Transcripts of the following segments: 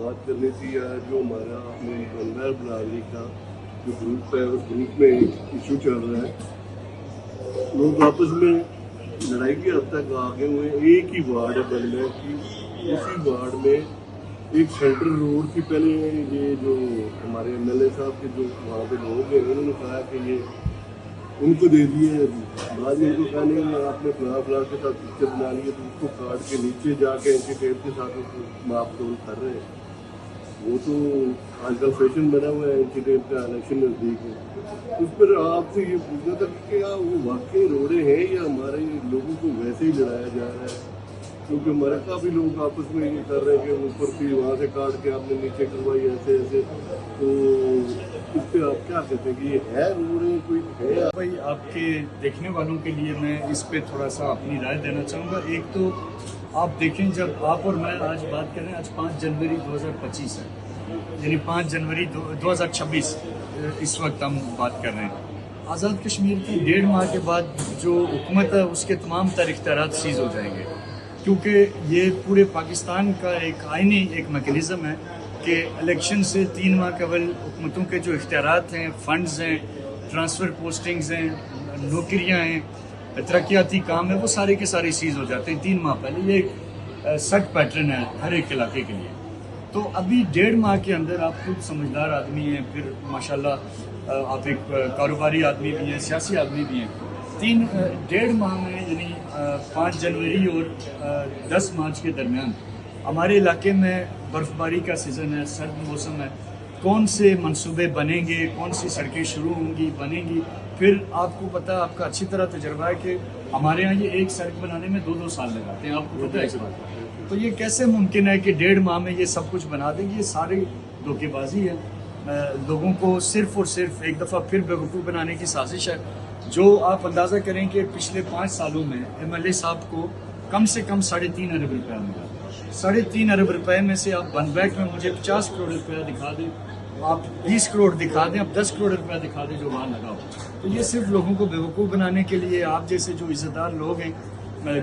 बात करनी थी यार, जो हमारा अपने बनवार बरादरी का जो ग्रुप है, उस ग्रुप में एक इशू चल रहा है। लोग आपस में लड़ाई की हद तक आगे हुए। एक ही वार्ड है बनवार की, उसी वार्ड में एक सेंट्रल रोड की पहले ये जो हमारे MLA साहब के जो वहाँ पे लोग हैं, उन्होंने कहा कि ये उनको दे दिए। बाद में उनको कहा नहीं, आपने फ्लावर के साथ पिक्चर बना लिए, तो उसको काट के नीचे जाके एंटी टेप के साथ उसको माप तोल कर रहे हैं। वो तो आजकल फैशन बना हुआ है, एंटी टेप का इलेक्शन नज़दीक है। उस पर आपसे ये पूछना था कि क्या वो वाकई रोड़े हैं या हमारे लोगों को वैसे ही लड़ाया जा रहा है? क्योंकि हमारे काफ़ी लोग आपस में ये कर रहे हैं कि ऊपर भी वहाँ से काट के आपने नीचे करवाई ऐसे ऐसे। तो इस पर आप क्या कहते हैं कि ये है रोड है, कोई है? भाई, आपके देखने वालों के लिए मैं इस पे थोड़ा सा अपनी राय देना चाहूँगा। एक तो आप देखें, जब आप और मैं आज बात कर रहे हैं, आज 5 जनवरी 2025 है, यानी 5 जनवरी 2026 इस वक्त हम बात कर रहे हैं। आज़ाद कश्मीर की 1.5 माह के बाद जो हुकूमत है, उसके तमाम तर इख्तियारात सीज़ हो जाएंगे, क्योंकि ये पूरे पाकिस्तान का एक आईनी एक मैकेनिज़्म है कि इलेक्शन से 3 माह कबल हुकूमतों के जो इख्तियारात हैं, फ़ंड्स हैं, ट्रांसफ़र पोस्टिंग्स हैं, नौकरियां हैं, तरक्याती काम है, वो सारे के सारे सीज़ हो जाते हैं 3 माह पहले। ये एक सेट पैटर्न है हर एक इलाके के लिए। तो अभी 1.5 माह के अंदर आप खुद समझदार आदमी हैं, फिर माशाल्लाह आप एक कारोबारी आदमी भी हैं, सियासी आदमी भी हैं। 1.5 माह में यानी 5 जनवरी और 10 मार्च के दरमियान हमारे इलाके में बर्फ़बारी का सीज़न है, सर्द मौसम है। कौन से मंसूबे बनेंगे, कौन सी सड़कें शुरू होंगी, बनेंगी, फिर आपको पता, आपका अच्छी तरह तजर्बा है कि हमारे यहाँ ये एक सड़क बनाने में 2-2 साल लगाते हैं, आपको पता है इस बात का। तो ये कैसे मुमकिन है कि 1.5 माह में ये सब कुछ बना देंगे? ये सारी धोखेबाजी है, लोगों को सिर्फ़ और सिर्फ एक दफ़ा फिर बेवकूफ़ बनाने की साजिश है। जो आप अंदाज़ा करें कि पिछले 5 सालों में MLA साहब को कम से कम 3.5 अरब रुपया मिला। 3.5 अरब रुपए में से आप बनबैक में मुझे 50 करोड़ रुपया दिखा दें, आप 20 करोड़ दिखा दें, आप 10 करोड़ रुपया दिखा दें जो वहाँ लगा हो। तो ये सिर्फ लोगों को बेवकूफ़ बनाने के लिए, आप जैसे जो इज़्ज़तदार लोग हैं,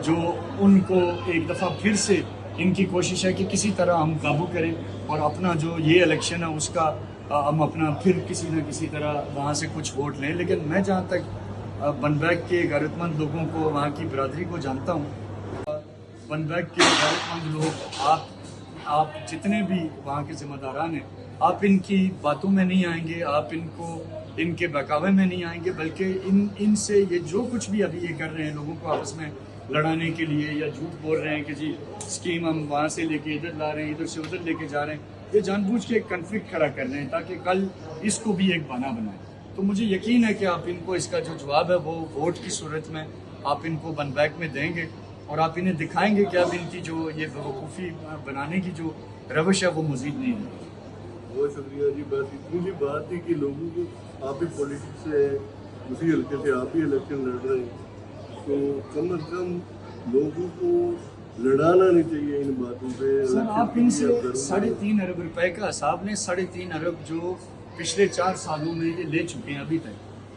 जो उनको एक दफ़ा फिर से इनकी कोशिश है कि किसी तरह हम काबू करें और अपना जो ये इलेक्शन है उसका हम अपना फिर किसी न किसी तरह वहाँ से कुछ वोट लें। लेकिन मैं जहाँ तक बनबैक के गैरतमंद लोगों को, वहाँ की बरादरी को जानता हूँ, बनबैक के गैरतमंद लोग, आप जितने भी वहाँ के ज़िम्मेदारान हैं, आप इनकी बातों में नहीं आएंगे, आप इनके बहकावे में नहीं आएंगे, बल्कि इनसे ये जो कुछ भी अभी ये कर रहे हैं, लोगों को आपस में लड़ाने के लिए या झूठ बोल रहे हैं कि जी स्कीम हम वहाँ से लेके इधर ला रहे हैं, इधर से उधर लेके जा रहे हैं, ये जानबूझ के एक कन्फ्लिक्ट खड़ा कर रहे हैं ताकि कल इसको भी एक बहाना बनाएं। तो मुझे यकीन है कि आप इनको इसका जो जवाब है वो वोट की सूरत में आप इनको बनबैक में देंगे और आप इन्हें दिखाएंगे कि अब इनकी जो ये बेवकूफ़ी बनाने की जो रवश है वो मज़ीद नहीं है। बहुत शुक्रिया जी। बस इतनी सी बात थी कि लोगों को, आप भी पॉलिटिक्स से, उसी हल्के से आप भी इलेक्शन लड़ रहे हैं, तो कम से कम लोगों को लड़ाना नहीं चाहिए इन बातों पे। सर, आप इनसे 3.5 अरब रुपए का हिसाब लें। 3.5 अरब जो पिछले 4 सालों में ये ले चुके हैं अभी तक,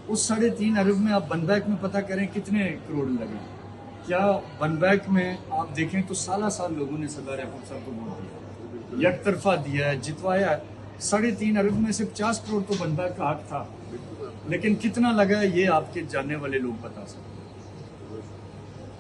उस 3.5 अरब में आप बनबैक में पता करें कितने करोड़ लगे। क्या बनबैक में आप देखें तो साल लोगों ने सरदार याकूब साहब को वोट दिया, एक तरफा दिया है, जितवाया। 3.5 अरब में से 50 करोड़ तो बनबैक का हक था, लेकिन कितना लगा ये आपके जानने वाले लोग बता सकते हैं।